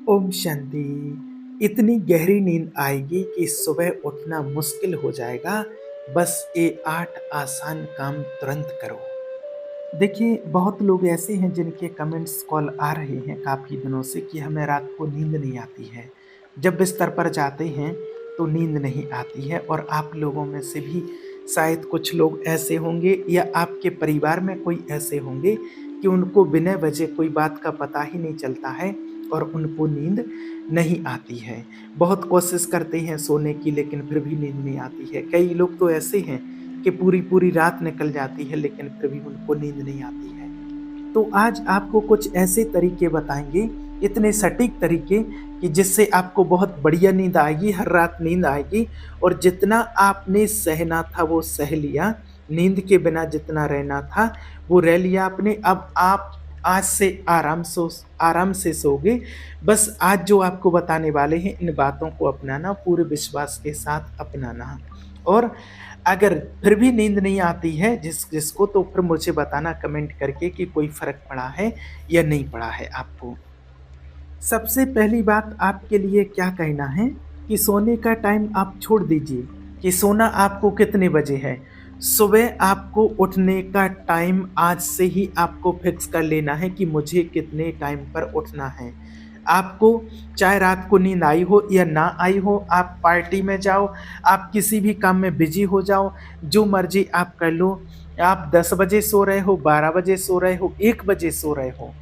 ओम शांति। इतनी गहरी नींद आएगी कि सुबह उठना मुश्किल हो जाएगा। बस ये 8 आसान काम तुरंत करो। देखिए, बहुत लोग ऐसे हैं जिनके कमेंट्स कॉल आ रहे हैं काफ़ी दिनों से कि हमें रात को नींद नहीं आती है। जब बिस्तर पर जाते हैं तो नींद नहीं आती है, और आप लोगों में से भी शायद कुछ लोग ऐसे होंगे या आपके परिवार में कोई ऐसे होंगे कि उनको बिना वजह कोई बात का पता ही नहीं चलता है और उनको नींद नहीं आती है। बहुत कोशिश करते हैं सोने की, लेकिन फिर भी नींद नहीं आती है। कई लोग तो ऐसे हैं कि पूरी-पूरी रात निकल जाती है, लेकिन फिर भी उनको नींद नहीं आती है। तो आज आपको कुछ ऐसे तरीके बताएँगे, इतने सटीक तरीके कि जिससे आपको बहुत बढ़िया नींद आएगी, हर रात नींद आएगी, और जितना आपने सहना था वो सह लिया। नींद के बिना जितना रहना था वो रह लिया आपने। अब आप आज से आराम से सोओगे। बस आज जो आपको बताने वाले हैं, इन बातों को अपनाना, पूरे विश्वास के साथ अपनाना। और अगर फिर भी नींद नहीं आती है जिसको, तो फिर मुझे बताना कमेंट करके कि कोई फ़र्क पड़ा है या नहीं पड़ा है आपको। सबसे पहली बात आपके लिए क्या कहना है कि सोने का टाइम आप छोड़ दीजिए कि सोना आपको कितने बजे है। सुबह आपको उठने का टाइम आज से ही आपको फिक्स कर लेना है कि मुझे कितने टाइम पर उठना है। आपको चाहे रात को नींद आई हो या ना आई हो, आप पार्टी में जाओ, आप किसी भी काम में बिज़ी हो जाओ, जो मर्ज़ी आप कर लो। आप 10 बजे सो रहे हो, 12 बजे सो रहे हो, 1 बजे सो रहे हो,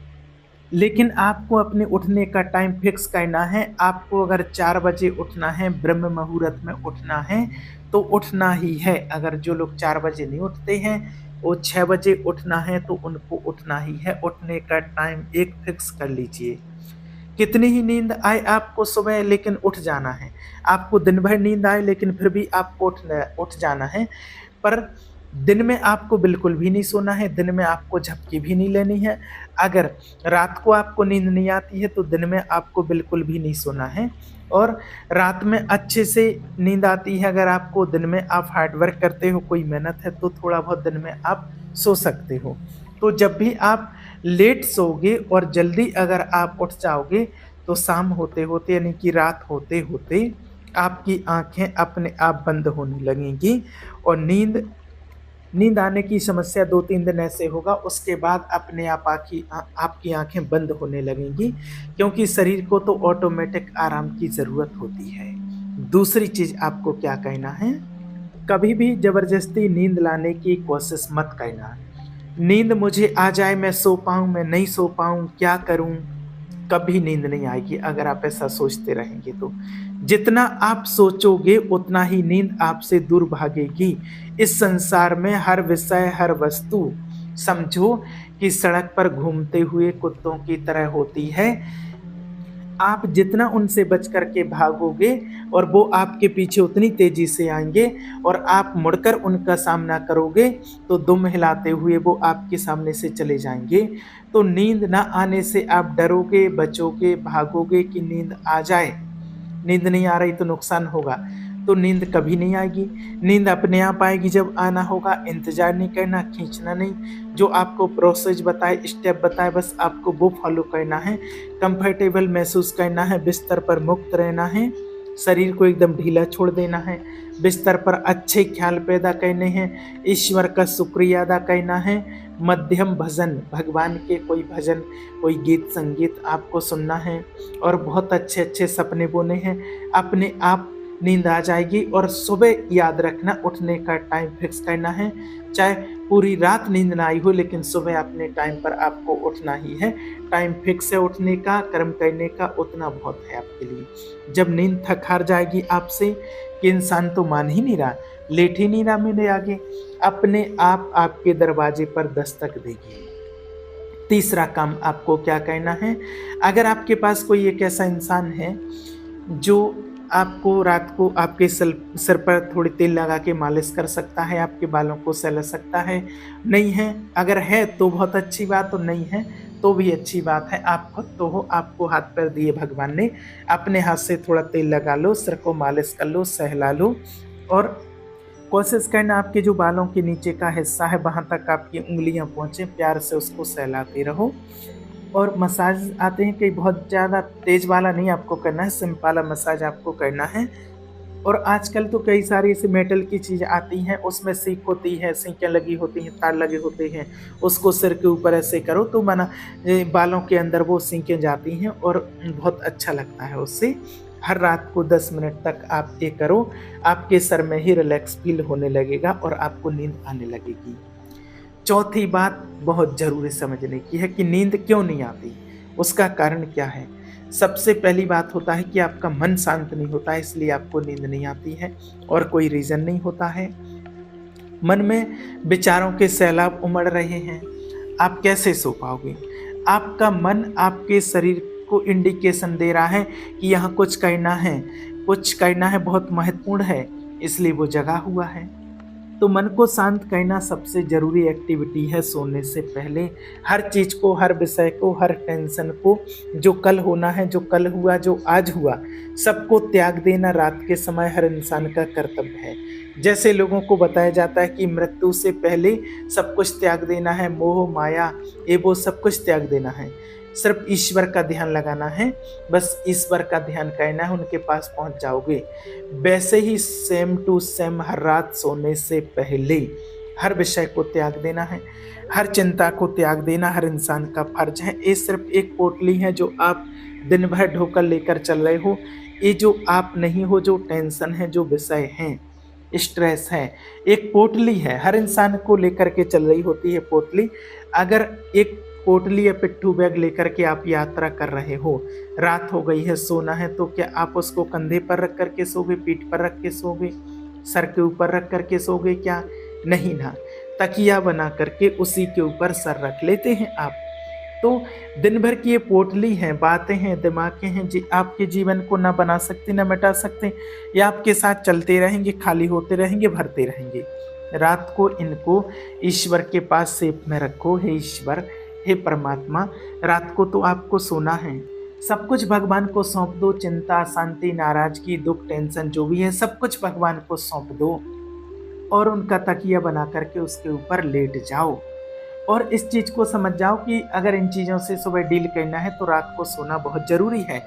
लेकिन आपको अपने उठने का टाइम फिक्स करना है। आपको अगर 4 बजे उठना है, ब्रह्म मुहूर्त में उठना है, तो उठना ही है। अगर जो लोग 4 बजे नहीं उठते हैं, वो 6 बजे उठना है, तो उनको उठना ही है। उठने का टाइम एक फिक्स कर लीजिए। कितनी ही नींद आए आपको सुबह, लेकिन उठ जाना है। आपको दिन भर नींद आए, लेकिन फिर भी आपको उठ जाना है। पर दिन में आपको बिल्कुल भी नहीं सोना है, दिन में आपको झपकी भी नहीं लेनी है। अगर रात को आपको नींद नहीं आती है, तो दिन में आपको बिल्कुल भी नहीं सोना है। और रात में अच्छे से नींद आती है अगर आपको, दिन में आप हार्ड वर्क करते हो, कोई मेहनत है, तो थोड़ा बहुत दिन में आप सो सकते हो। तो जब भी आप लेट सोओगे और जल्दी अगर आप उठ जाओगे, तो शाम होते-होते यानी कि रात होते-होते आपकी आँखें अपने आप बंद होने लगेंगी, और नींद नींद आने की समस्या 2-3 दिन ऐसे होगा, उसके बाद अपने आप आपकी आँखें बंद होने लगेंगी, क्योंकि शरीर को तो ऑटोमेटिक आराम की ज़रूरत होती है। दूसरी चीज़ आपको क्या कहना है, कभी भी ज़बरदस्ती नींद लाने की कोशिश मत करना। नींद मुझे आ जाए, मैं सो पाऊँ, मैं नहीं सो पाऊँ, क्या करूँ? कभी नींद नहीं आएगी अगर आप ऐसा सोचते रहेंगे तो। जितना आप सोचोगे उतना ही नींद आपसे दूर भागेगी। इस संसार में हर विषय, हर वस्तु समझो कि सड़क पर घूमते हुए कुत्तों की तरह होती है। आप जितना उनसे बच कर के भागोगे, और वो आपके पीछे उतनी तेज़ी से आएँगे, और आप मुड़कर उनका सामना करोगे, तो दुम हिलाते हुए वो आपके सामने से चले जाएँगे। तो नींद ना आने से आप डरोगे, बचोगे, भागोगे कि नींद आ जाए। नींद नहीं आ रही तो नुकसान होगा, तो नींद कभी नहीं आएगी। नींद अपने आप आएगी जब आना होगा। इंतज़ार नहीं करना, खींचना नहीं। जो आपको प्रोसेस बताए, स्टेप बताए, बस आपको वो फॉलो करना है। कंफर्टेबल महसूस करना है, बिस्तर पर मुक्त रहना है, शरीर को एकदम ढीला छोड़ देना है, बिस्तर पर अच्छे ख्याल पैदा करने हैं, ईश्वर का शुक्रिया अदा करना है। मध्यम भजन, भगवान के कोई भजन, कोई गीत संगीत आपको सुनना है, और बहुत अच्छे-अच्छे सपने बुने हैं। अपने आप नींद आ जाएगी, और सुबह याद रखना उठने का टाइम फिक्स करना है। चाहे पूरी रात नींद ना आई हो, लेकिन सुबह अपने टाइम पर आपको उठना ही है। टाइम फिक्स है उठने का, कर्म करने का, उतना बहुत है आपके लिए। जब नींद थक हार जाएगी आपसे कि इंसान तो मान ही नहीं रहा, लेट ही नहीं रहा मेरे आगे, अपने आप आपके दरवाजे पर दस्तक देगी। तीसरा काम आपको क्या करना है, अगर आपके पास कोई एक ऐसा इंसान है जो आपको रात को आपके सिर पर थोड़ी तेल लगा के मालिश कर सकता है, आपके बालों को सहला सकता है, नहीं है, अगर है तो बहुत अच्छी बात, और नहीं है तो भी अच्छी बात है। आप खुद तो हो, आपको हाथ पैर दिए भगवान ने, अपने हाथ से थोड़ा तेल लगा लो, सिर को मालिश कर लो, सहला लो, और कोशिश करना आपके जो बालों के नीचे का हिस्सा है वहाँ तक आपकी उँगलियाँ पहुँचे, प्यार से उसको सहलाते रहो। और मसाज आते हैं कई बहुत ज़्यादा तेज़ वाला नहीं आपको करना है, सिंपल वाला मसाज आपको करना है। और आजकल तो कई सारी ऐसी मेटल की चीज़ें आती हैं, उसमें सीख होती है, सीखें लगी होती हैं, तार लगे होते हैं, उसको सिर के ऊपर ऐसे करो तो माना बालों के अंदर वो सीखें जाती हैं और बहुत अच्छा लगता है उससे। हर रात को 10 मिनट तक आप ये करो, आपके सर में ही रिलैक्स फ़ील होने लगेगा और आपको नींद आने लगेगी। चौथी बात बहुत ज़रूरी समझने की है कि नींद क्यों नहीं आती, उसका कारण क्या है? सबसे पहली बात होता है कि आपका मन शांत नहीं होता है, इसलिए आपको नींद नहीं आती है और कोई रीज़न नहीं होता है। मन में विचारों के सैलाब उमड़ रहे हैं, आप कैसे सो पाओगे? आपका मन आपके शरीर को इंडिकेशन दे रहा है कि यहाँ कुछ करना है बहुत महत्वपूर्ण है, इसलिए वो जगा हुआ है। तो मन को शांत करना सबसे ज़रूरी एक्टिविटी है सोने से पहले। हर चीज़ को, हर विषय को, हर टेंशन को, जो कल होना है, जो कल हुआ, जो आज हुआ, सबको त्याग देना रात के समय हर इंसान का कर्तव्य है। जैसे लोगों को बताया जाता है कि मृत्यु से पहले सब कुछ त्याग देना है, मोह माया ये वो सब कुछ त्याग देना है, सिर्फ ईश्वर का ध्यान लगाना है, बस ईश्वर का ध्यान करना है, उनके पास पहुंच जाओगे। वैसे ही सेम टू सेम हर रात सोने से पहले हर विषय को त्याग देना है, हर चिंता को त्याग देना हर इंसान का फर्ज है। ये सिर्फ एक पोटली है जो आप दिन भर ढोकर लेकर चल रहे हो। ये जो आप नहीं हो, जो टेंशन है, जो विषय हैं, स्ट्रेस है, एक पोटली है, हर इंसान को लेकर के चल रही होती है पोटली। अगर एक पोटली या पिट्ठू बैग लेकर के आप यात्रा कर रहे हो, रात हो गई है, सोना है, तो क्या आप उसको कंधे पर रख करके सोगे, पीठ पर रख के सोगे, सर के ऊपर रख करके सोगे क्या? नहीं ना, तकिया बना करके उसी के ऊपर सर रख लेते हैं आप। तो दिन भर की ये पोटली हैं, बातें हैं, दिमागें हैं, जी आपके जीवन को ना बना सकते ना मिटा सकते, या आपके साथ चलते रहेंगे, खाली होते रहेंगे, भरते रहेंगे। रात को इनको ईश्वर के पास सेफ में रखो। हे ईश्वर, हे परमात्मा, रात को तो आपको सोना है, सब कुछ भगवान को सौंप दो। चिंता, शांति, नाराजगी, दुख, टेंशन जो भी है सब कुछ भगवान को सौंप दो और उनका तकिया बना करके उसके ऊपर लेट जाओ। और इस चीज़ को समझ जाओ कि अगर इन चीज़ों से सुबह डील करना है तो रात को सोना बहुत ज़रूरी है,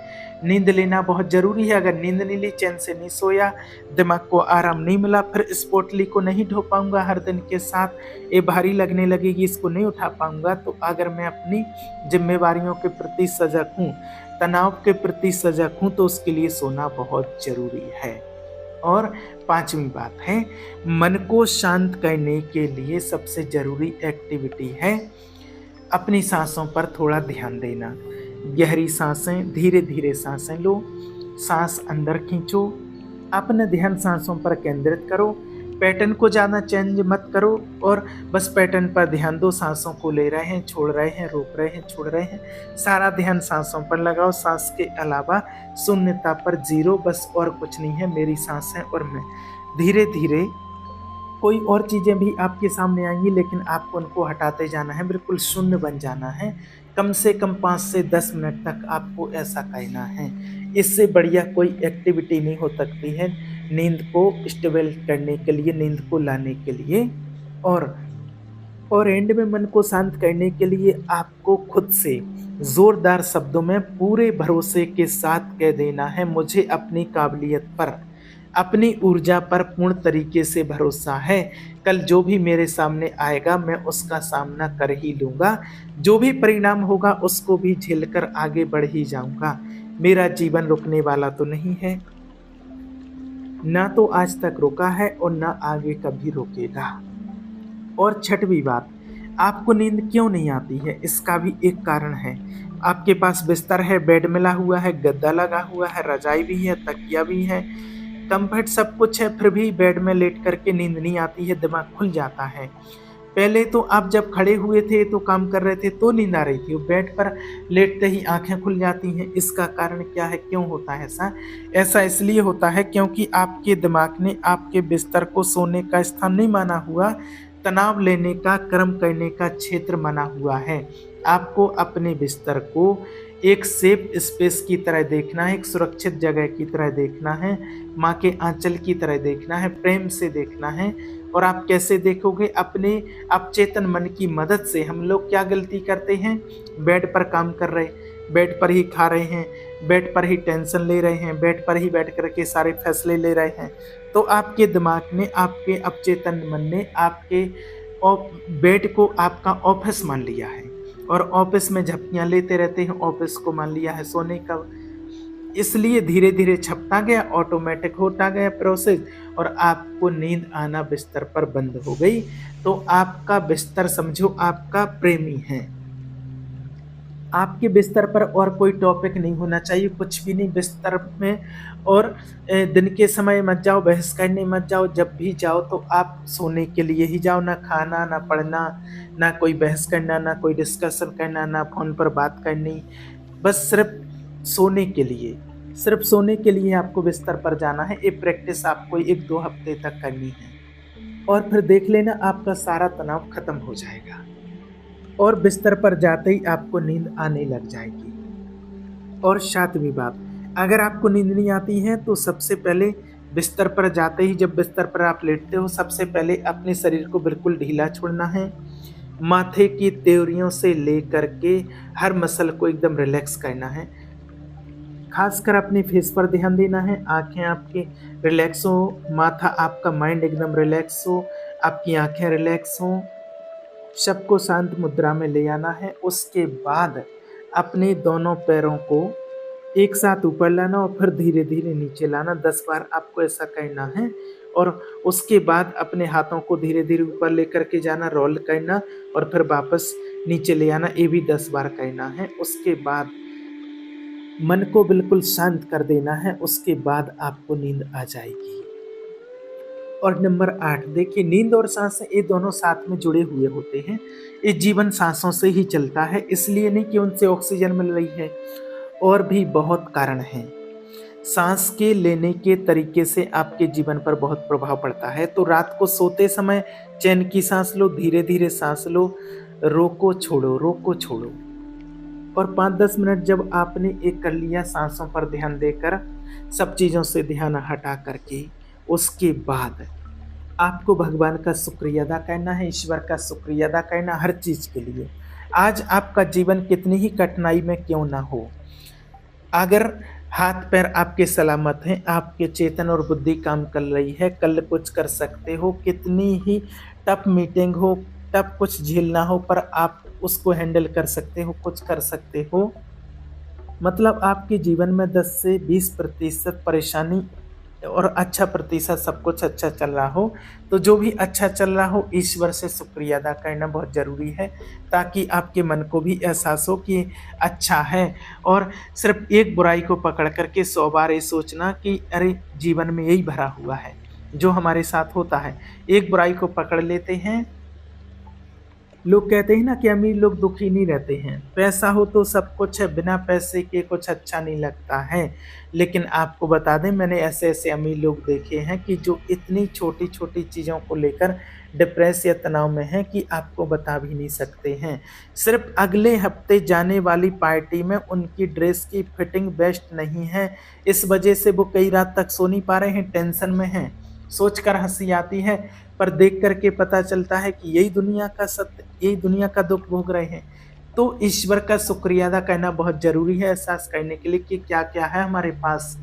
नींद लेना बहुत ज़रूरी है। अगर नींद नहीं ली, चैन से नहीं सोया, दिमाग को आराम नहीं मिला, फिर इस पोटली को नहीं ढो पाऊँगा हर दिन के साथ, ये भारी लगने लगेगी, इसको नहीं उठा पाऊँगा। तो अगर मैं अपनी जिम्मेवारियों के प्रति सजग हूँ, तनाव के प्रति सजग हूँ, तो उसके लिए सोना बहुत ज़रूरी है। और पांचवी बात है, मन को शांत करने के लिए सबसे ज़रूरी एक्टिविटी है अपनी सांसों पर थोड़ा ध्यान देना। गहरी सांसें, धीरे धीरे सांसें लो, सांस अंदर खींचो, अपना ध्यान सांसों पर केंद्रित करो। पैटर्न को ज़्यादा चेंज मत करो और बस पैटर्न पर ध्यान दो। सांसों को ले रहे हैं, छोड़ रहे हैं, रोक रहे हैं, छोड़ रहे हैं, सारा ध्यान सांसों पर लगाओ। सांस के अलावा शून्यता पर, जीरो, बस और कुछ नहीं है, मेरी सांस है और मैं। धीरे धीरे कोई और चीज़ें भी आपके सामने आएंगी, लेकिन आपको उनको हटाते जाना है, बिल्कुल शून्य बन जाना है। कम से कम 5 से 10 मिनट तक आपको ऐसा करना है। इससे बढ़िया कोई एक्टिविटी नहीं हो सकती है नींद को स्टेबल करने के लिए, नींद को लाने के लिए। और एंड में मन को शांत करने के लिए आपको खुद से जोरदार शब्दों में पूरे भरोसे के साथ कह देना है, मुझे अपनी काबिलियत पर, अपनी ऊर्जा पर पूर्ण तरीके से भरोसा है। कल जो भी मेरे सामने आएगा मैं उसका सामना कर ही लूँगा, जो भी परिणाम होगा उसको भी झेलकर आगे बढ़ ही जाऊँगा। मेरा जीवन रुकने वाला तो नहीं है, ना तो आज तक रुका है और ना आगे कभी रुकेगा। और छठवीं बात, आपको नींद क्यों नहीं आती है, इसका भी एक कारण है। आपके पास बिस्तर है, बेड मिला हुआ है, गद्दा लगा हुआ है, रजाई भी है, तकिया भी है, कंफर्ट सब कुछ है, फिर भी बेड में लेट करके नींद नहीं आती है, दिमाग खुल जाता है। पहले तो आप जब खड़े हुए थे तो काम कर रहे थे तो नींद आ रही थी, बेड पर लेटते ही आंखें खुल जाती हैं। इसका कारण क्या है, क्यों होता है ऐसा? ऐसा इसलिए होता है क्योंकि आपके दिमाग ने आपके बिस्तर को सोने का स्थान नहीं माना हुआ, तनाव लेने का, कर्म करने का क्षेत्र माना हुआ है। आपको अपने बिस्तर को एक सेफ स्पेस की तरह देखना है, एक सुरक्षित जगह की तरह देखना है, माँ के आंचल की तरह देखना है, प्रेम से देखना है और आप कैसे देखोगे? अपने अवचेतन मन की मदद से। हम लोग क्या गलती करते हैं? बेड पर काम कर रहे, बेड पर ही खा रहे हैं, बेड पर ही टेंशन ले रहे हैं, बेड पर ही बैठ कर के सारे फैसले ले रहे हैं। तो आपके दिमाग ने, आपके अवचेतन मन ने आपके बेड को आपका ऑफिस मान लिया है और ऑफिस में झपकियाँ लेते रहते हैं, ऑफिस को मान लिया है सोने का। इसलिए धीरे-धीरे छपता गया, ऑटोमेटिक होता गया प्रोसेस और आपको नींद आना बिस्तर पर बंद हो गई। तो आपका बिस्तर समझो आपका प्रेमी है। आपके बिस्तर पर और कोई टॉपिक नहीं होना चाहिए, कुछ भी नहीं बिस्तर में। और दिन के समय मत जाओ, बहस करने मत जाओ, जब भी जाओ तो आप सोने के लिए ही जाओ, ना खाना, ना पढ़ना, ना कोई बहस करना, ना कोई डिस्कशन करना, ना फ़ोन पर बात करनी। बस सिर्फ़ सोने के लिए, सिर्फ़ सोने के लिए आपको बिस्तर पर जाना है। ये प्रैक्टिस आपको 1-2 हफ़्ते तक करनी है और फिर देख लेना आपका सारा तनाव खत्म हो जाएगा और बिस्तर पर जाते ही आपको नींद आने लग जाएगी। और 7वीं बात, अगर आपको नींद नहीं आती है तो सबसे पहले बिस्तर पर जाते ही, जब बिस्तर पर आप लेटते हो, सबसे पहले अपने शरीर को बिल्कुल ढीला छोड़ना है। माथे की त्वरियों से लेकर के हर मसल को एकदम रिलैक्स करना है। खासकर अपने फेस पर ध्यान देना है। आँखें आपकी रिलैक्स हो, माथा आपका, माइंड एकदम रिलैक्स हो, आपकी आँखें रिलैक्स हों। सबको शांत मुद्रा में ले आना है। उसके बाद अपने दोनों पैरों को एक साथ ऊपर लाना और फिर धीरे-धीरे नीचे लाना। 10 बार आपको ऐसा करना है और उसके बाद अपने हाथों को धीरे-धीरे ऊपर लेकर के जाना, रोल करना और फिर वापस नीचे ले आना। ये भी 10 बार करना है। उसके बाद मन को बिल्कुल शांत कर देना है। उसके बाद आपको नींद आ जाएगी। और नंबर 8, देखिए, नींद और सांसें ये दोनों साथ में जुड़े हुए होते हैं। ये जीवन सांसों से ही चलता है, इसलिए नहीं कि उनसे ऑक्सीजन मिल रही है, और भी बहुत कारण हैं। सांस के लेने के तरीके से आपके जीवन पर बहुत प्रभाव पड़ता है। तो रात को सोते समय चैन की सांस लो, धीरे-धीरे सांस लो, रोको छोड़ो, रोको छोड़ो। और 5-10 मिनट जब आपने एक कर लिया सांसों पर ध्यान देकर, सब चीज़ों से ध्यान हटा करके, उसके बाद आपको भगवान का शुक्रिया अदा करना है, ईश्वर का शुक्रिया अदा करना हर चीज़ के लिए। आज आपका जीवन कितनी ही कठिनाई में क्यों ना हो, अगर हाथ पैर आपके सलामत हैं, आपके चेतन और बुद्धि काम कर रही है, कल कुछ कर सकते हो। कितनी ही टफ मीटिंग हो, टफ कुछ झेलना हो, पर आप उसको हैंडल कर सकते हो, कुछ कर सकते हो। मतलब आपके जीवन में 10 से 20% परेशानी और अच्छा प्रतिशत सब कुछ अच्छा चल रहा हो, तो जो भी अच्छा चल रहा हो, ईश्वर से शुक्रिया अदा करना बहुत ज़रूरी है, ताकि आपके मन को भी एहसास हो कि अच्छा है। और सिर्फ़ एक बुराई को पकड़ कर के 100 बार ये सोचना कि अरे! जीवन में यही भरा हुआ है, जो हमारे साथ होता है। एक बुराई को पकड़ लेते हैं। लोग कहते हैं ना कि अमीर लोग दुखी नहीं रहते हैं, पैसा हो तो सब कुछ है, बिना पैसे के कुछ अच्छा नहीं लगता है। लेकिन आपको बता दें, मैंने ऐसे-ऐसे अमीर लोग देखे हैं कि जो इतनी छोटी-छोटी चीज़ों को लेकर डिप्रेस या तनाव में हैं कि आपको बता भी नहीं सकते हैं। सिर्फ़ अगले हफ्ते जाने वाली पार्टी में उनकी ड्रेस की फिटिंग बेस्ट नहीं है, इस वजह से वो कई रात तक सो नहीं पा रहे हैं, टेंशन में हैं। सोचकर हँसी आती है, पर देख कर के पता चलता है कि यही दुनिया का सत्य, यही दुनिया का दुःख भोग रहे हैं। तो ईश्वर का शुक्रिया अदा करना बहुत ज़रूरी है, एहसास करने के लिए कि क्या-क्या है हमारे पास।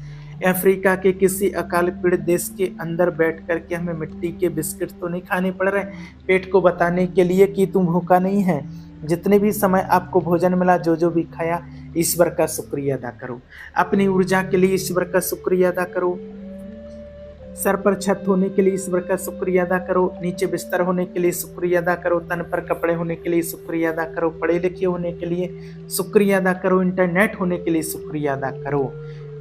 अफ्रीका के किसी अकाल पीड़ित देश के अंदर बैठ कर के हमें मिट्टी के बिस्किट तो नहीं खाने पड़ रहे, पेट को बताने के लिए कि तुम भूखा नहीं है। जितने भी समय आपको भोजन मिला, जो-जो भी खाया, ईश्वर का शुक्रिया अदा करो। अपनी ऊर्जा के लिए ईश्वर का शुक्रिया अदा करो। सर पर छत होने के लिए ईश्वर का शुक्रिया अदा करो, नीचे बिस्तर होने के लिए शुक्रिया अदा करो, तन पर कपड़े होने के लिए शुक्रिया अदा करो, पढ़े लिखे होने के लिए शुक्रिया अदा करो, इंटरनेट होने के लिए शुक्रिया अदा करो,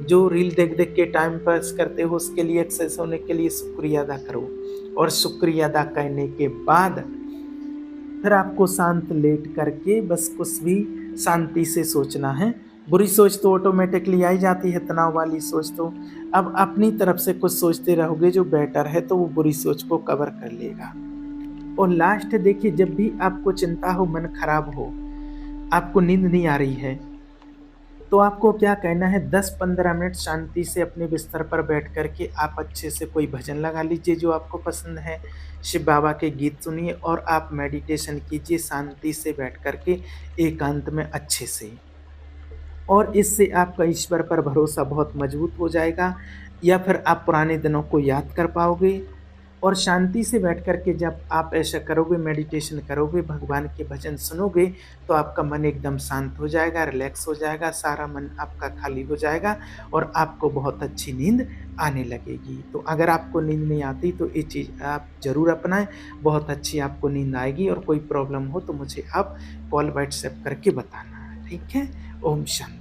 जो रील देख-देख के टाइम पास करते हो उसके लिए, एक्सेस होने के लिए शुक्रिया अदा करो। और शुक्रिया अदा करने के बाद फिर आपको शांत लेट करके बस कुछ भी शांति से सोचना है। बुरी सोच तो ऑटोमेटिकली आई जाती है, तनाव वाली सोच तो। अब अपनी तरफ से कुछ सोचते रहोगे जो बेटर है, तो वो बुरी सोच को कवर कर लेगा। और लास्ट देखिए, जब भी आपको चिंता हो, मन खराब हो, आपको नींद नहीं आ रही है, तो आपको क्या करना है, 10-15 मिनट शांति से अपने बिस्तर पर बैठ कर के आप अच्छे से कोई भजन लगा लीजिए जो आपको पसंद है, शिव बाबा के गीत सुनिए और आप मेडिटेशन कीजिए शांति से बैठ कर के एकांत में अच्छे से। और इससे आपका ईश्वर पर भरोसा बहुत मजबूत हो जाएगा या फिर आप पुराने दिनों को याद कर पाओगे और शांति से बैठ कर के जब आप ऐसा करोगे, मेडिटेशन करोगे, भगवान के भजन सुनोगे, तो आपका मन एकदम शांत हो जाएगा, रिलैक्स हो जाएगा, सारा मन आपका खाली हो जाएगा और आपको बहुत अच्छी नींद आने लगेगी। तो अगर आपको नींद नहीं आती तो ये चीज़ आप ज़रूर अपनाएँ, बहुत अच्छी आपको नींद आएगी और कोई प्रॉब्लम हो तो मुझे आप कॉल, व्हाट्सएप करके बताना, ठीक है? ओम शांति।